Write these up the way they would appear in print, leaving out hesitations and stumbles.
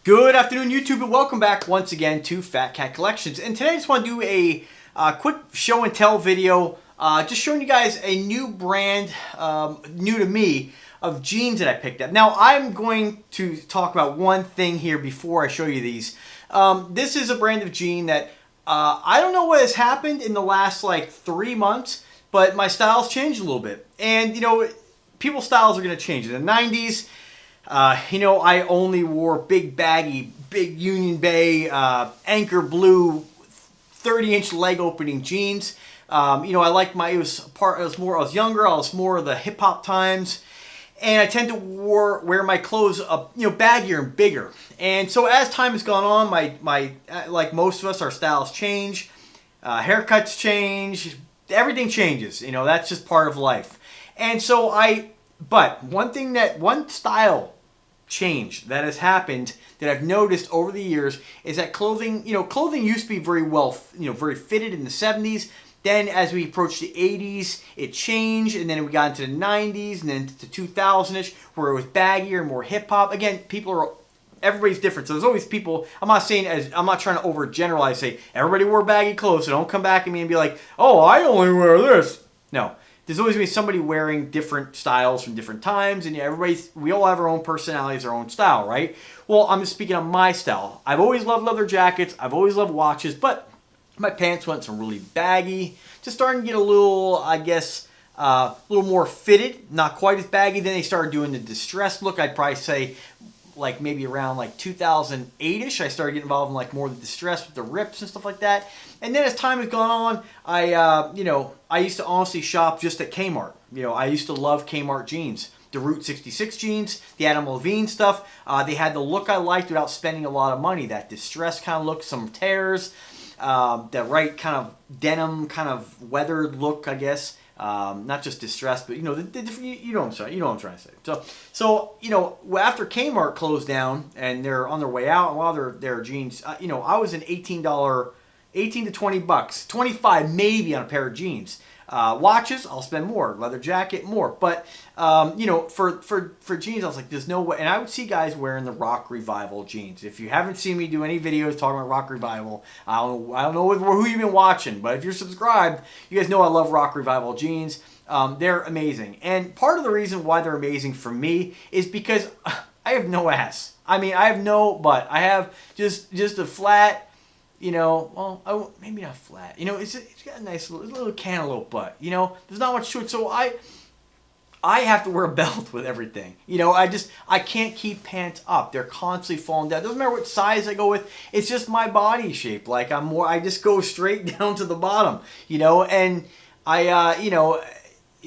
Good afternoon, YouTube, and welcome back once again to Fat Cat Collections. And today I just want to do a quick show and tell video, just showing you guys a new brand, new to me, of jeans that I picked up. Now, I'm going to talk about one thing here before I show you these. This is a brand of jean that I don't know what has happened in the last like 3 months, but my style's changed a little bit. And, you know, people's styles are going to change. In the 90s, you know, I only wore big baggy, big Union Bay, anchor blue, 30-inch leg opening jeans. You know, I liked I was younger, I was more of the hip hop times. And I tend to wear my clothes up, you know, baggier and bigger. And so as time has gone on, like most of us, our styles change, haircuts change, everything changes. You know, that's just part of life. And so but one style change that has happened that I've noticed over the years is that clothing used to be very well, very fitted in the 70s. Then as we approached the 80s, it changed, and then we got into the 90s, and then to 2000-ish, where it was baggier and more hip-hop. Again, everybody's different, so there's always people. I'm not trying to overgeneralize, say everybody wore baggy clothes, so don't come back at me and be like, oh, I only wear this. No. There's always going to be somebody wearing different styles from different times, and we all have our own personalities, our own style, right? Well, I'm just speaking of my style. I've always loved leather jackets. I've always loved watches, but my pants went from really baggy to starting to get a little, I guess, a little more fitted. Not quite as baggy. Then they started doing the distressed look. I'd probably say like maybe around like 2008-ish, I started getting involved in like more of the distress with the rips and stuff like that. And then as time has gone on, I used to honestly shop just at Kmart. You know, I used to love Kmart jeans. The Route 66 jeans, the Adam Levine stuff. They had the look I liked without spending a lot of money. That distressed kind of look, some tears, that right kind of denim, kind of weathered look, I guess. Not just distressed, but you know, you know what I'm trying to say. So you know, after Kmart closed down and they're on their way out, and while their jeans, you know, I was an $18 to $20, 25 maybe on a pair of jeans. Watches, I'll spend more. Leather jacket, more. But you know, for jeans, I was like, there's no way. And I would see guys wearing the Rock Revival jeans. If you haven't seen me do any videos talking about Rock Revival, I don't know who you've been watching, but if you're subscribed, you guys know I love Rock Revival jeans. They're amazing. And part of the reason why they're amazing for me is because I have no ass. I mean, I have no butt. I have just a flat, you know, well, maybe not flat. You know, it's got a nice little cantaloupe butt. You know, there's not much to it. So I have to wear a belt with everything. You know, I can't keep pants up. They're constantly falling down. It doesn't matter what size I go with. It's just my body shape. Like I just go straight down to the bottom. You know, and you know,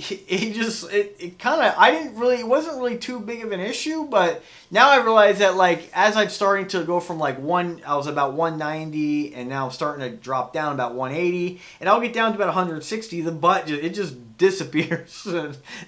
it kind of, it wasn't really too big of an issue, but now I realize that like as I'm starting to go from like I was about 190 and now I'm starting to drop down about 180 and I'll get down to about 160, the butt, it just disappears.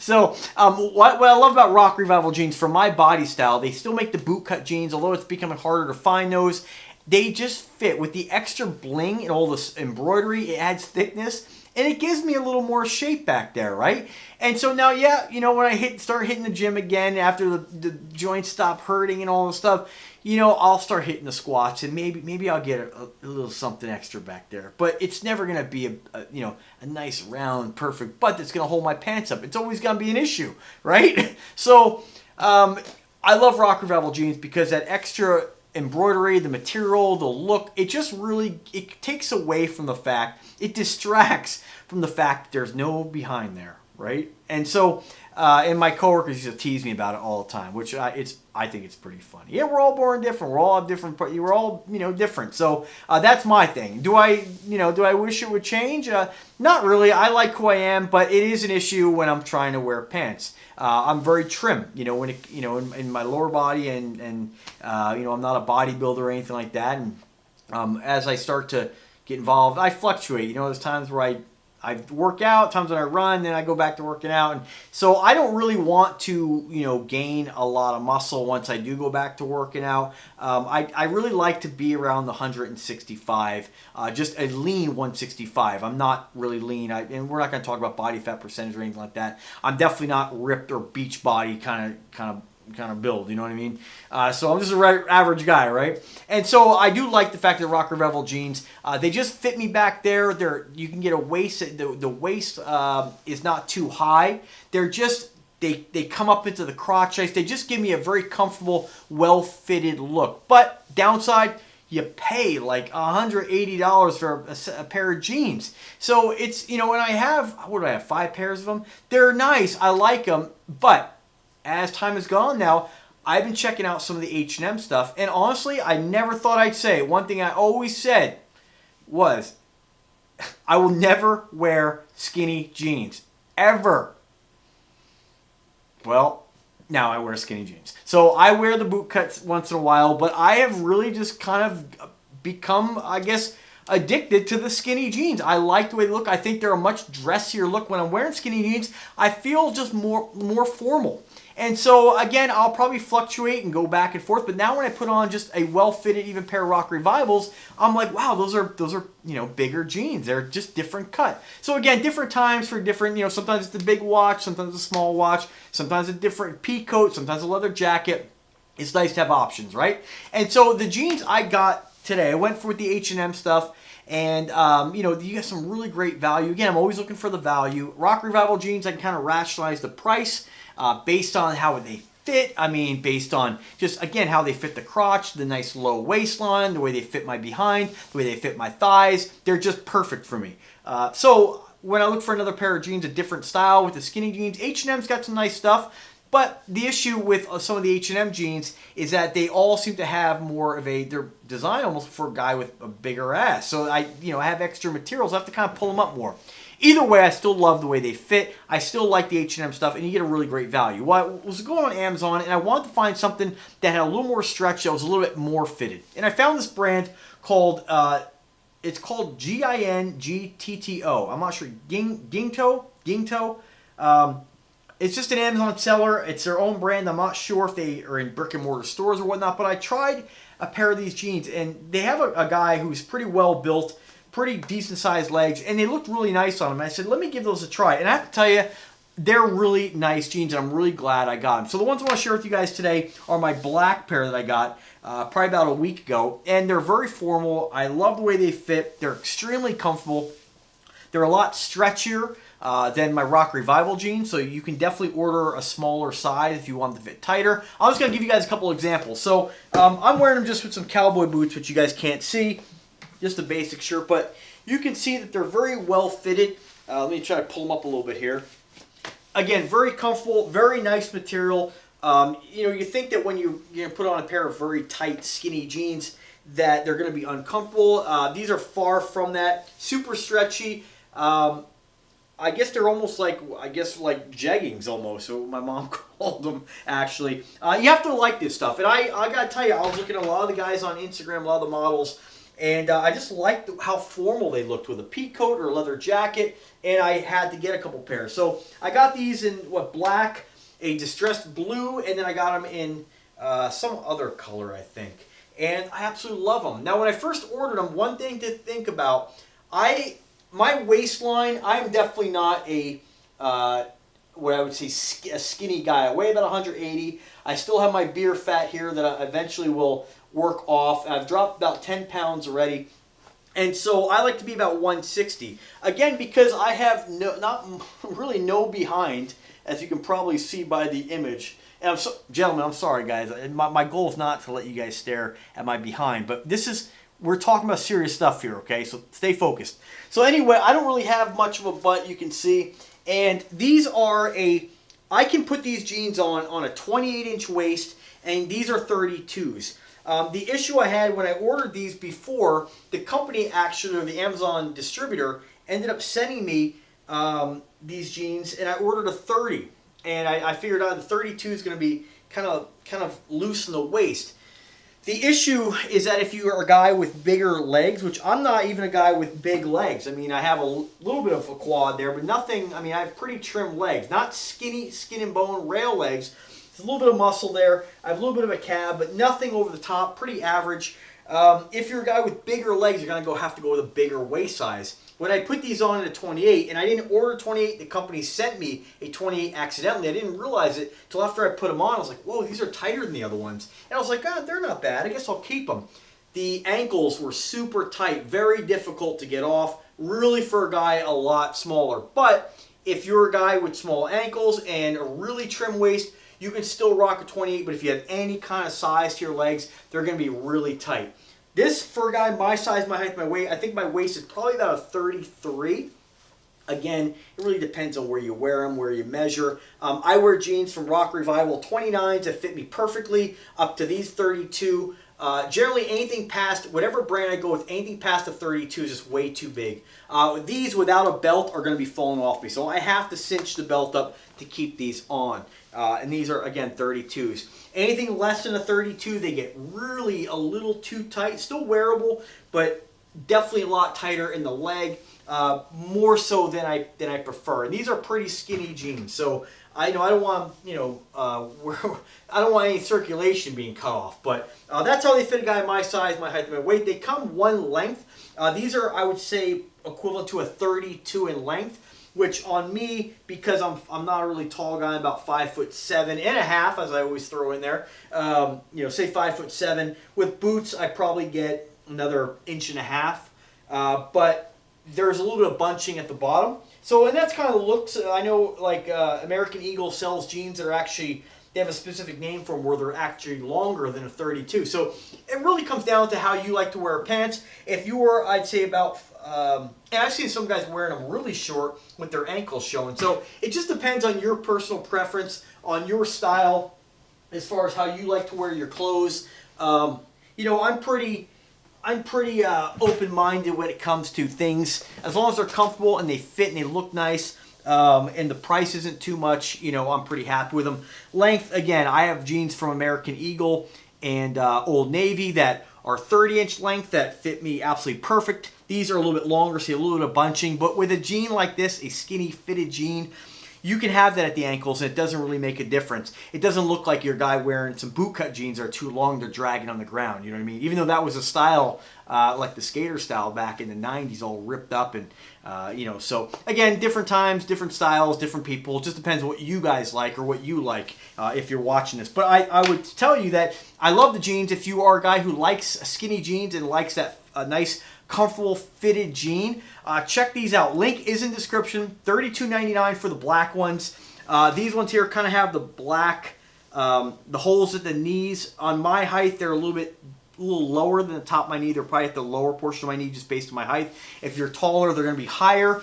So what I love about Rock Revival jeans for my body style, they still make the boot cut jeans, although it's becoming harder to find those. They just fit with the extra bling and all this embroidery. It adds thickness. And it gives me a little more shape back there, right? And so now, yeah, you know, when I start hitting the gym again after the joints stop hurting and all this stuff, you know, I'll start hitting the squats and maybe I'll get a little something extra back there. But it's never going to be a nice round perfect butt that's going to hold my pants up. It's always going to be an issue, right? So I love Rock Revival jeans because that extra embroidery, the material, the look, it just really, it takes away from the fact, it distracts from the fact that there's no behind there, right? And so, and my coworkers used to tease me about it all the time, which I think it's pretty funny. Yeah, we're all born different. We're all different. We're all, you know, different. So that's my thing. Do I wish it would change? Not really. I like who I am, but it is an issue when I'm trying to wear pants. I'm very trim, you know, when it, you know, in my lower body, and you know, I'm not a bodybuilder or anything like that. And as I start to get involved, I fluctuate. You know, there's times where I work out, times when I run, then I go back to working out. And so I don't really want to, you know, gain a lot of muscle once I do go back to working out. I really like to be around the 165, just a lean 165. I'm not really lean, and we're not going to talk about body fat percentage or anything like that. I'm definitely not ripped or beach body kind of kind of build, you know what I mean? So I'm just a average guy, right? And so I do like the fact that Rock Revival jeans, they just fit me back there. You can get a waist, the waist is not too high. They're just, they come up into the crotch. They just give me a very comfortable, well-fitted look. But downside, you pay like $180 for a pair of jeans. So it's, you know, and I have, what do I have, 5 pairs of them? They're nice, I like them, but as time has gone now, I've been checking out some of the H&M stuff, and honestly, I never thought I'd say, one thing I always said was, I will never wear skinny jeans, ever. Well, now I wear skinny jeans. So I wear the boot cuts once in a while, but I have really just kind of become, I guess, addicted to the skinny jeans. I like the way they look. I think they're a much dressier look when I'm wearing skinny jeans. I feel just more formal. And so, again, I'll probably fluctuate and go back and forth. But now when I put on just a well-fitted, even pair of Rock Revivals, I'm like, wow, those are you know, bigger jeans. They're just different cut. So, again, different times for different, you know, sometimes it's a big watch, sometimes it's a small watch, sometimes a different pea coat, sometimes a leather jacket. It's nice to have options, right? And so the jeans I got today, I went for the H&M stuff. And, you know, you get some really great value. Again, I'm always looking for the value. Rock Revival jeans, I can kind of rationalize the price based on how they fit. I mean, based on just, again, how they fit the crotch, the nice low waistline, the way they fit my behind, the way they fit my thighs. They're just perfect for me. So when I look for another pair of jeans, a different style with the skinny jeans, H&M's got some nice stuff. But the issue with some of the H&M jeans is that they all seem to have more of they're designed almost for a guy with a bigger ass. So I have extra materials. I have to kind of pull them up more. Either way, I still love the way they fit. I still like the H&M stuff, and you get a really great value. Well, I was going on Amazon, and I wanted to find something that had a little more stretch, that was a little bit more fitted. And I found this brand called, it's called GINGTTO. I'm not sure, GINGTTO. It's just an Amazon seller. It's their own brand. I'm not sure if they are in brick and mortar stores or whatnot, but I tried a pair of these jeans, and they have a guy who's pretty well built, pretty decent sized legs, and they looked really nice on him. I said, let me give those a try. And I have to tell you, they're really nice jeans, and I'm really glad I got them. So the ones I want to share with you guys today are my black pair that I got probably about a week ago, and they're very formal. I love the way they fit. They're extremely comfortable. They're a lot stretchier than my Rock Revival jeans, so you can definitely order a smaller size if you want them to fit tighter. I'm just going to give you guys a couple examples. So I'm wearing them just with some cowboy boots, which you guys can't see, just a basic shirt, but you can see that they're very well fitted. Let me try to pull them up a little bit here. Again, very comfortable, very nice material. You know, you think that when you put on a pair of very tight, skinny jeans that they're going to be uncomfortable. These are far from that. Super stretchy. I guess they're almost like, like jeggings almost, so my mom called them, actually. You have to like this stuff. And I got to tell you, I was looking at a lot of the guys on Instagram, a lot of the models, and I just liked how formal they looked with a pea coat or a leather jacket, and I had to get a couple pairs. So I got these in, black, a distressed blue, and then I got them in some other color, I think. And I absolutely love them. Now, when I first ordered them, one thing to think about, my waistline, I'm definitely not a, what I would say, a skinny guy. I weigh about 180. I still have my beer fat here that I eventually will work off. I've dropped about 10 pounds already. And so I like to be about 160. Again, because I have not really no behind, as you can probably see by the image. And gentlemen, I'm sorry, guys. My goal is not to let you guys stare at my behind, but we're talking about serious stuff here, okay? So stay focused. So anyway, I don't really have much of a butt, you can see. And these are I can put these jeans on a 28-inch waist, and these are 32s. The issue I had when I ordered these before, the company actually, or the Amazon distributor, ended up sending me these jeans, and I ordered a 30. And I figured out the 32 is going to be kind of loose in the waist. The issue is that if you are a guy with bigger legs, which I'm not even a guy with big legs. I mean, I have a little bit of a quad there, but nothing. I mean, I have pretty trim legs, not skinny, skin and bone rail legs. There's a little bit of muscle there. I have a little bit of a cab, but nothing over the top, pretty average. If you're a guy with bigger legs, you're going to have to go with a bigger waist size. When I put these on in a 28, and I didn't order 28, the company sent me a 28 accidentally. I didn't realize it until after I put them on. I was like, whoa, these are tighter than the other ones. And I was like, oh, they're not bad. I guess I'll keep them. The ankles were super tight, very difficult to get off, really for a guy a lot smaller. But if you're a guy with small ankles and a really trim waist, you can still rock a 28, but if you have any kind of size to your legs, they're going to be really tight. This, for a guy my size, my height, my weight, I think my waist is probably about a 33. Again, it really depends on where you wear them, where you measure. I wear jeans from Rock Revival 29s that fit me perfectly, up to these 32. Generally, anything past, whatever brand I go with, anything past the 32 is just way too big. These without a belt are going to be falling off me, so I have to cinch the belt up to keep these on. And these are, again, 32s. Anything less than a 32, they get really a little too tight. Still wearable, but definitely a lot tighter in the leg. More so than I prefer. And these are pretty skinny jeans, so I don't want I don't want any circulation being cut off. But that's how they fit a guy my size, my height, my weight. They come one length. These are, I would say, equivalent to a 32 in length, which on me, because I'm not a really tall guy, I'm about 5'7.5", as I always throw in there. Say 5'7". With boots, I probably get another 1.5 inches. But there's a little bit of bunching at the bottom. So, and that's kind of looks, I know like American Eagle sells jeans that are actually, they have a specific name for them where they're actually longer than a 32. So it really comes down to how you like to wear pants. If you were, I'd say about, and I've seen some guys wearing them really short with their ankles showing. So it just depends on your personal preference, on your style, as far as how you like to wear your clothes. I'm pretty open-minded when it comes to things. As long as they're comfortable and they fit and they look nice, and the price isn't too much, I'm pretty happy with them. Length, again, I have jeans from American Eagle and Old Navy that are 30-inch length that fit me absolutely perfect. These are a little bit longer, so you have a little bit of bunching. But with a jean like this, a skinny fitted jean, you can have that at the ankles, and it doesn't really make a difference. It doesn't look like your guy wearing some bootcut jeans that are too long, they're dragging on the ground. You know what I mean? Even though that was a style, like the skater style back in the 90s, all ripped up. And, so again, different times, different styles, different people. It just depends what you guys like or what you like if you're watching this. But I would tell you that I love the jeans. If you are a guy who likes skinny jeans and likes that nice, comfortable fitted jean, check these out. Link is in description. $32.99 for the black ones. These ones here kind of have the black, the holes at the knees. On my height, they're a little lower than the top of my knee. They're probably at the lower portion of my knee just based on my height. If you're taller, they're going to be higher.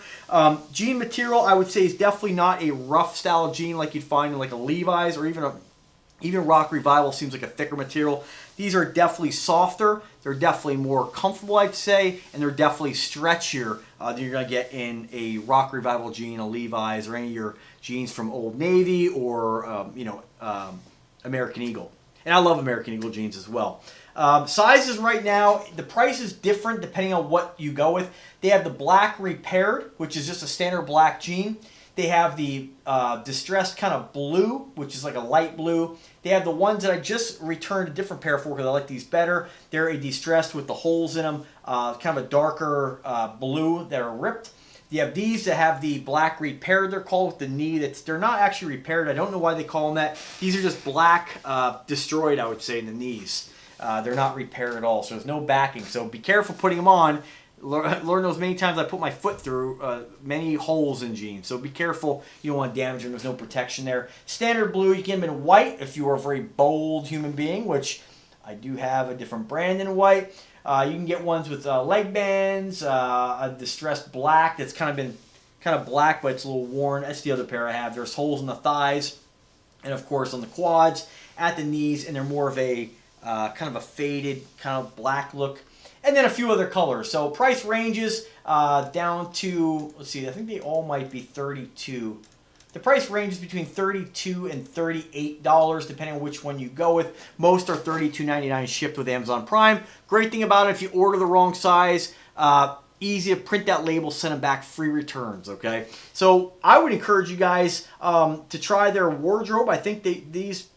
Jean material, I would say, is definitely not a rough style jean like you'd find in like a Levi's or even Rock Revival seems like a thicker material. These are definitely softer. They're definitely more comfortable, I'd say, and they're definitely stretchier than you're going to get in a Rock Revival jean, a Levi's, or any of your jeans from Old Navy or, American Eagle. And I love American Eagle jeans as well. Sizes right now, the price is different depending on what you go with. They have the black repaired, which is just a standard black jean. They have the distressed kind of blue, which is like a light blue. They have the ones that I just returned a different pair for because I like these better. They're a distressed with the holes in them, kind of a darker blue that are ripped. You have these that have the black repaired, they're called, with the knee. They're not actually repaired. I don't know why they call them that. These are just black destroyed, I would say, in the knees. They're not repaired at all, so there's no backing. So be careful putting them on. Lord knows many times I put my foot through many holes in jeans. So be careful. You don't want to damage them. There's no protection there. Standard blue, you can get them in white if you are a very bold human being, which I do have a different brand in white. You can get ones with leg bands, a distressed black that's kind of black, but it's a little worn. That's the other pair I have. There's holes in the thighs and, of course, on the quads, at the knees, and they're more of a kind of a faded kind of black look. And then a few other colors. So price ranges down to, let's see, I think they all might be $32. The price ranges between $32 and $38 depending on which one you go with. Most are $32.99 shipped with Amazon Prime. Great thing about it, if you order the wrong size, easy to print that label, send them back, free returns, okay? So I would encourage you guys to try their wardrobe. I think these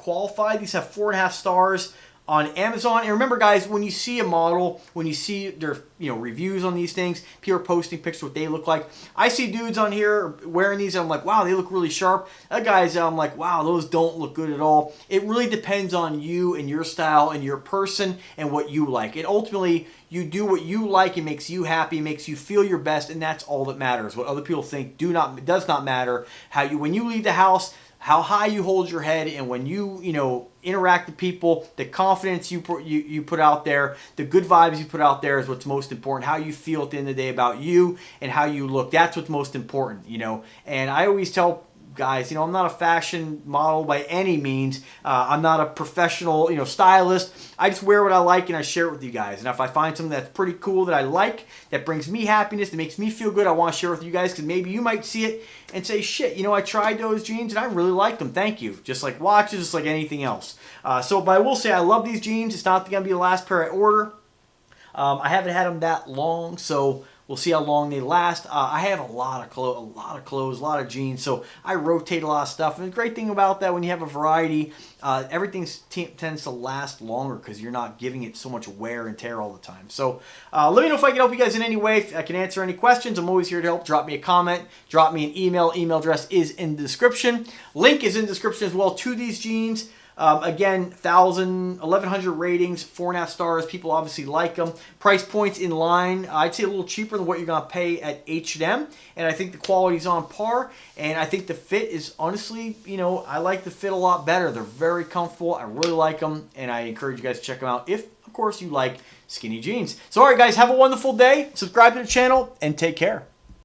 qualified. These have 4.5 stars on Amazon. And remember, guys, when you see a model, when you see their reviews on these things, people are posting pictures of what they look like. I see dudes on here wearing these, and I'm like, wow, they look really sharp. Other guys, I'm like, wow, those don't look good at all. It really depends on you and your style and your person and what you like. And ultimately, you do what you like. It makes you happy, makes you feel your best, and that's all that matters. What other people think does not matter. When you leave the house, how high you hold your head, and when you interact with people, the confidence you put out there, the good vibes you put out there is what's most important. How you feel at the end of the day about you and how you look, that's what's most important. And I always tell guys, I'm not a fashion model by any means. I'm not a professional, stylist. I just wear what I like and I share it with you guys. And if I find something that's pretty cool that I like, that brings me happiness, that makes me feel good, I want to share it with you guys, because maybe you might see it and say, shit, I tried those jeans and I really like them. Thank you. Just like watches, just like anything else. But I will say I love these jeans. It's not going to be the last pair I order. I haven't had them that long, so we'll see how long they last. I have a lot of clothes, a lot of jeans, so I rotate a lot of stuff. And the great thing about that, when you have a variety, everything tends to last longer because you're not giving it so much wear and tear all the time. So let me know if I can help you guys in any way. If I can answer any questions, I'm always here to help. Drop me a comment. Drop me an email. Email address is in the description. Link is in the description as well to these jeans. Again, 1,100 ratings, 4.5 stars. People obviously like them. Price points in line. I'd say a little cheaper than what you're going to pay at H&M. And I think the quality's on par. And I think the fit is, honestly, I like the fit a lot better. They're very comfortable. I really like them. And I encourage you guys to check them out if, of course, you like skinny jeans. So, all right, guys, have a wonderful day. Subscribe to the channel and take care.